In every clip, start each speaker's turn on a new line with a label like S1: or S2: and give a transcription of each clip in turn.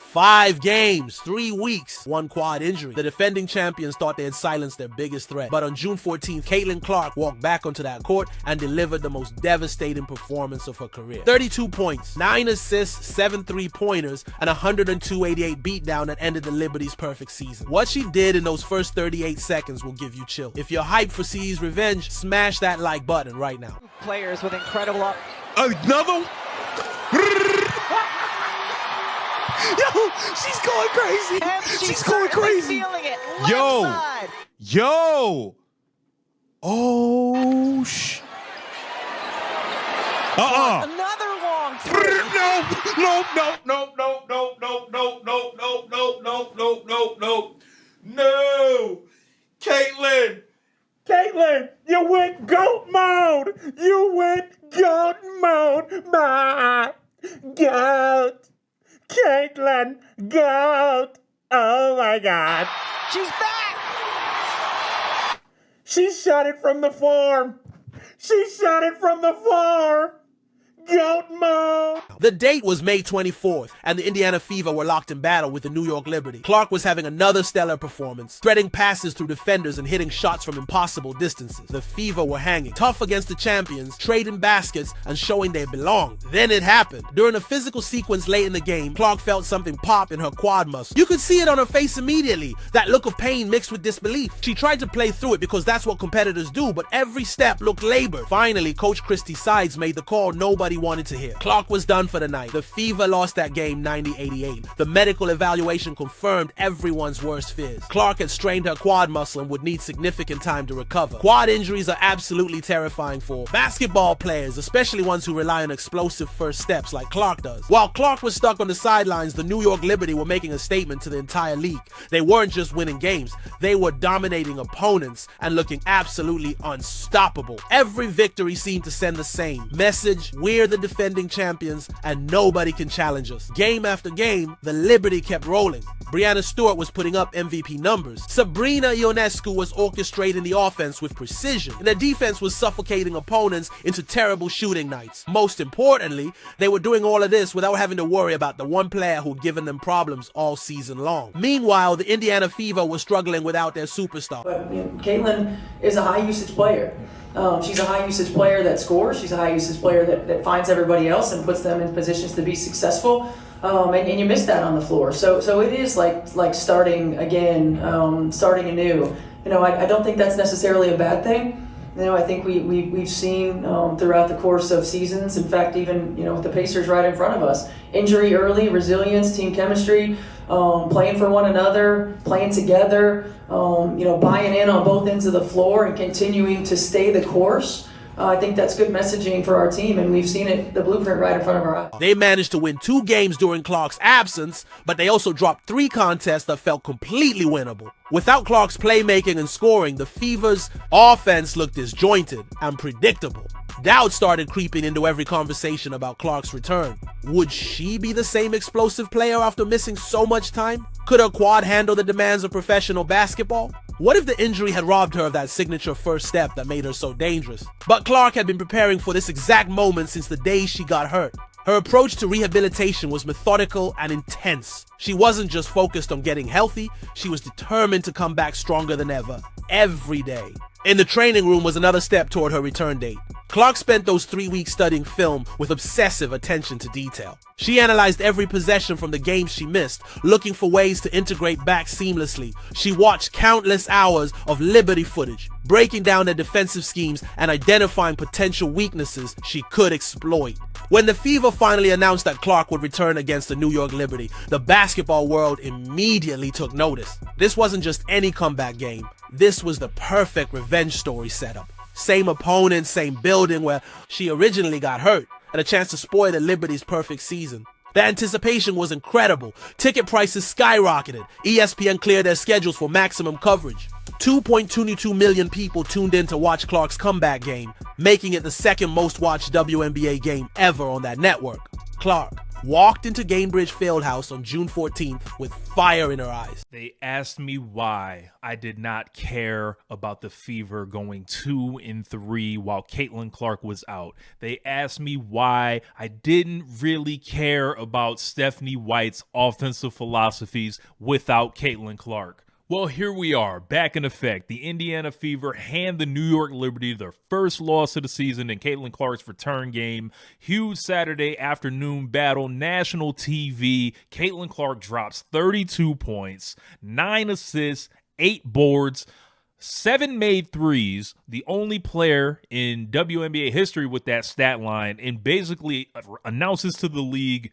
S1: 5 games, 3 weeks, 1 quad injury. The defending champions thought they had silenced their biggest threat. But on June 14th, Caitlin Clark walked back onto that court and delivered the most devastating performance of her career. 32 points, 9 assists, 7 3-pointers, and 102-88 beatdown that ended the Liberty's perfect season. What she did in those first 38 seconds will give you chill. If you're hyped for C's revenge, smash that like button right now.
S2: Players with incredible
S3: Another? Yo, she's going crazy. She's going crazy.
S2: Feeling it.
S3: Yo.
S2: Side.
S3: Yo. Oh,
S2: Another long three.
S3: No. Caitlin, you went GOAT mode. You went GOAT mode. My GOAT. Caitlin, GOAT. Oh my God.
S2: She's back.
S3: She shot it from the floor. GOAT mode.
S1: The date was May 24th, and the Indiana Fever were locked in battle with the New York Liberty. Clark was having another stellar performance, threading passes through defenders and hitting shots from impossible distances. The Fever were hanging tough against the champions, trading baskets and showing they belonged. Then it happened. During a physical sequence late in the game, Clark felt something pop in her quad muscle. You could see it on her face immediately, that look of pain mixed with disbelief. She tried to play through it because that's what competitors do, but every step looked labored. Finally, Coach Christy Sides made the call nobody wanted to hear. Clark was done for the night. The Fever lost that game 90-88. The medical evaluation confirmed everyone's worst fears. Clark had strained her quad muscle and would need significant time to recover. Quad injuries are absolutely terrifying for basketball players, especially ones who rely on explosive first steps like Clark does. While Clark was stuck on the sidelines, the New York Liberty were making a statement to the entire league. They weren't just winning games, they were dominating opponents and looking absolutely unstoppable. Every victory seemed to send the same message: we're the defending champions and nobody can challenge us. Game after game, the Liberty kept rolling. Breanna Stewart was putting up MVP numbers. Sabrina Ionescu was orchestrating the offense with precision, and the defense was suffocating opponents into terrible shooting nights. Most importantly, they were doing all of this without having to worry about the one player who'd given them problems all season long. Meanwhile, the Indiana Fever was struggling without their superstar.
S4: But Caitlin is a high-usage player. She's a high-usage player that scores. She's a high-usage player that finds everybody else and puts them in positions to be successful. And you miss that on the floor. So it is like starting again, starting anew. I don't think that's necessarily a bad thing. I think we've seen throughout the course of seasons, in fact, even with the Pacers right in front of us, injury early, resilience, team chemistry, playing for one another, playing together, buying in on both ends of the floor and continuing to stay the course. I think that's good messaging for our team, and we've seen it, the blueprint right in front of our eyes.
S1: They managed to win 2 games during Clark's absence, but they also dropped 3 contests that felt completely winnable. Without Clark's playmaking and scoring, the Fever's offense looked disjointed and predictable. Doubt started creeping into every conversation about Clark's return. Would she be the same explosive player after missing so much time? Could her quad handle the demands of professional basketball? What if the injury had robbed her of that signature first step that made her so dangerous? But Clark had been preparing for this exact moment since the day she got hurt. Her approach to rehabilitation was methodical and intense. She wasn't just focused on getting healthy, she was determined to come back stronger than ever, every day. In the training room was another step toward her return date. Clark spent those 3 weeks studying film with obsessive attention to detail. She analyzed every possession from the games she missed, looking for ways to integrate back seamlessly. She watched countless hours of Liberty footage, breaking down their defensive schemes and identifying potential weaknesses she could exploit. When the Fever finally announced that Clark would return against the New York Liberty, the basketball world immediately took notice. This wasn't just any comeback game. This was the perfect revenge story setup. Same opponent, same building where she originally got hurt, and a chance to spoil the Liberty's perfect season. The anticipation was incredible. Ticket prices skyrocketed. ESPN cleared their schedules for maximum coverage. 2.22 million people tuned in to watch Clark's comeback game, making it the second most watched WNBA game ever on that network. Clark, walked into Gainbridge Fieldhouse on June 14th with fire in her eyes.
S5: They asked me why I did not care about the Fever going 2-3 while Caitlin Clark was out. They asked me why I didn't really care about Stephanie White's offensive philosophies without Caitlin Clark. Well, here we are, back in effect. The Indiana Fever hand the New York Liberty their first loss of the season in Caitlin Clark's return game. Huge Saturday afternoon battle, national TV. Caitlin Clark drops 32 points, 9 assists, 8 boards, 7 made threes, the only player in WNBA history with that stat line, and basically announces to the league,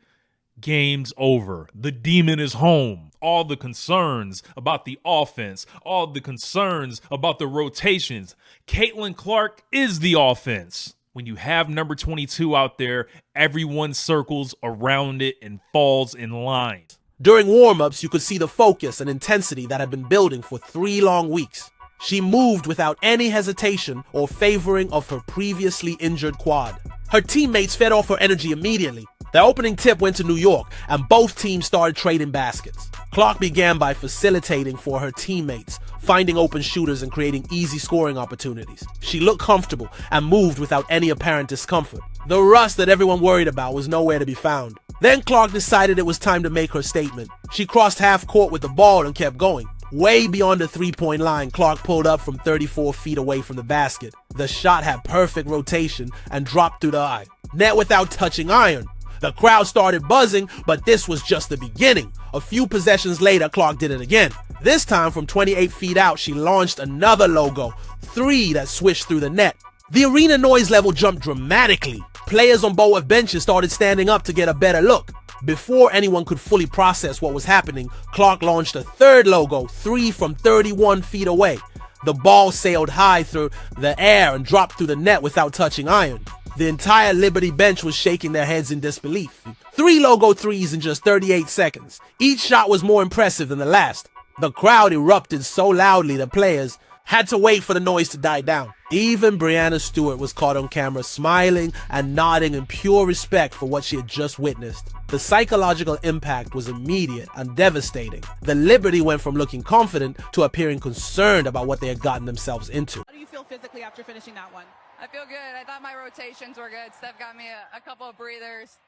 S5: game's over. The demon is home. All the concerns about the offense, all the concerns about the rotations. Caitlin Clark is the offense. When you have number 22 out there, everyone circles around it and falls in line.
S1: During warm-ups, you could see the focus and intensity that had been building for 3 long weeks. She moved without any hesitation or favoring of her previously injured quad. Her teammates fed off her energy immediately. The opening tip went to New York, and both teams started trading baskets. Clark began by facilitating for her teammates, finding open shooters and creating easy scoring opportunities. She looked comfortable and moved without any apparent discomfort. The rust that everyone worried about was nowhere to be found. Then Clark decided it was time to make her statement. She crossed half court with the ball and kept going. Way beyond the three-point line, Clark pulled up from 34 feet away from the basket. The shot had perfect rotation and dropped through the eye. Net without touching iron. The crowd started buzzing, but this was just the beginning. A few possessions later, Clark did it again. This time from 28 feet out, she launched another logo, 3 that swished through the net. The arena noise level jumped dramatically. Players on both benches started standing up to get a better look. Before anyone could fully process what was happening, Clark launched a third logo, 3 from 31 feet away. The ball sailed high through the air and dropped through the net without touching iron. The entire Liberty bench was shaking their heads in disbelief. 3 logo threes in just 38 seconds. Each shot was more impressive than the last. The crowd erupted so loudly the players had to wait for the noise to die down. Even Breanna Stewart was caught on camera smiling and nodding in pure respect for what she had just witnessed. The psychological impact was immediate and devastating. The Liberty went from looking confident to appearing concerned about what they had gotten themselves into.
S2: How do you feel physically after finishing that one?
S6: I feel good. I thought my rotations were good. Steph got me a couple of breathers,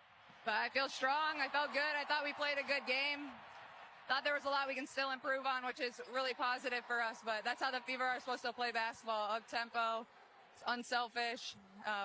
S6: but I feel strong. I felt good. I thought we played a good game. Thought there was a lot we can still improve on, which is really positive for us, but that's how the Fever are supposed to play basketball. Up-tempo, unselfish,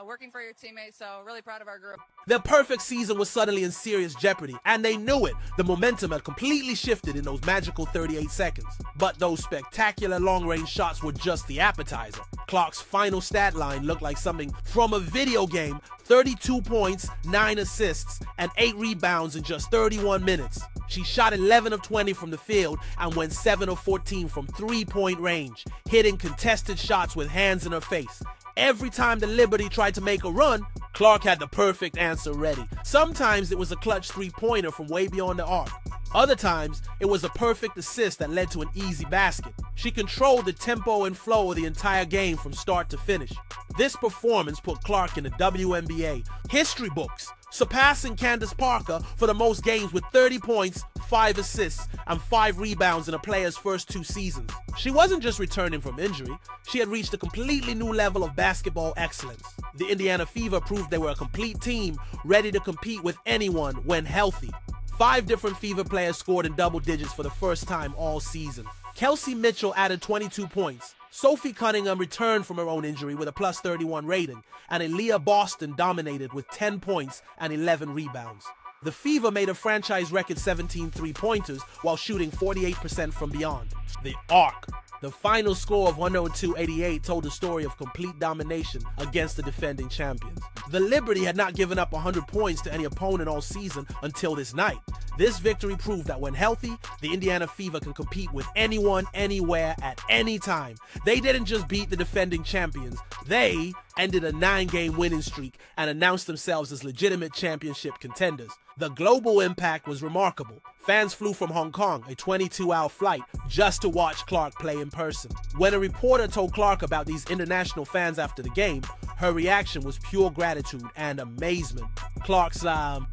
S6: working for your teammates, so really proud of our group.
S1: Their perfect season was suddenly in serious jeopardy, and they knew it. The momentum had completely shifted in those magical 38 seconds. But those spectacular long-range shots were just the appetizer. Clark's final stat line looked like something from a video game: 32 points, 9 assists, and 8 rebounds in just 31 minutes. She shot 11 of 20 from the field and went 7 of 14 from three-point range, hitting contested shots with hands in her face. Every time the Liberty tried to make a run, Clark had the perfect answer ready. Sometimes it was a clutch three-pointer from way beyond the arc. Other times, it was a perfect assist that led to an easy basket. She controlled the tempo and flow of the entire game from start to finish. This performance put Clark in the WNBA history books, surpassing Candace Parker for the most games with 30 points, 5 assists, and 5 rebounds in a player's first 2 seasons. She wasn't just returning from injury, she had reached a completely new level of basketball excellence. The Indiana Fever proved they were a complete team, ready to compete with anyone when healthy. 5 different Fever players scored in double digits for the first time all season. Kelsey Mitchell added 22 points. Sophie Cunningham returned from her own injury with a plus 31 rating, and Aaliyah Boston dominated with 10 points and 11 rebounds. The Fever made a franchise record 17 three-pointers while shooting 48% from beyond. The arc. The final score of 102-88 told the story of complete domination against the defending champions. The Liberty had not given up 100 points to any opponent all season until this night. This victory proved that when healthy, the Indiana Fever can compete with anyone, anywhere, at any time. They didn't just beat the defending champions, they ended a 9-game winning streak and announced themselves as legitimate championship contenders. The global impact was remarkable. Fans flew from Hong Kong, a 22-hour flight, just to watch Clark play in person. When a reporter told Clark about these international fans after the game, her reaction was pure gratitude. gratitude and amazement. Clark's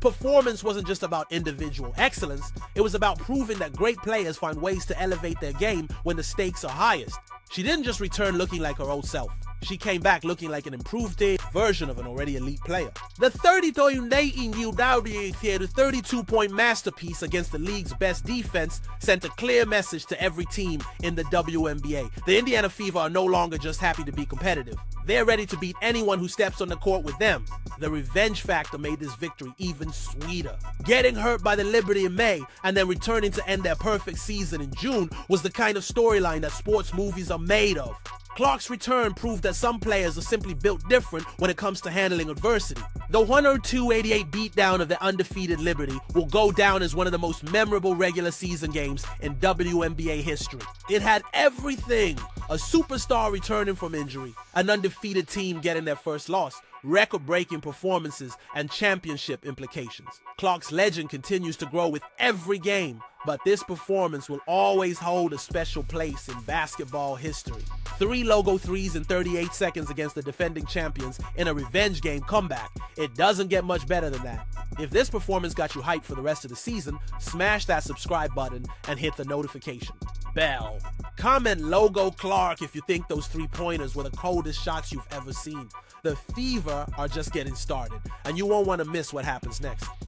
S1: performance wasn't just about individual excellence, it was about proving that great players find ways to elevate their game when the stakes are highest. She didn't just return looking like her old self. She came back looking like an improved version of an already elite player. The 32-point masterpiece against the league's best defense sent a clear message to every team in the WNBA. The Indiana Fever are no longer just happy to be competitive. They're ready to beat anyone who steps on the court with them. The revenge factor made this victory even sweeter. Getting hurt by the Liberty in May and then returning to end their perfect season in June was the kind of storyline that sports movies are made of. Clark's return proved that some players are simply built different when it comes to handling adversity. The 102-88 beatdown of the undefeated Liberty will go down as one of the most memorable regular season games in WNBA history. It had everything: a superstar returning from injury, an undefeated team getting their first loss, record-breaking performances, and championship implications. Clark's legend continues to grow with every game, but this performance will always hold a special place in basketball history. 3 logo threes in 38 seconds against the defending champions in a revenge game comeback. It doesn't get much better than that. If this performance got you hyped for the rest of the season, smash that subscribe button and hit the notification bell. Comment logo Clark if you think those 3-pointers were the coldest shots you've ever seen. The Fever are just getting started, and you won't want to miss what happens next.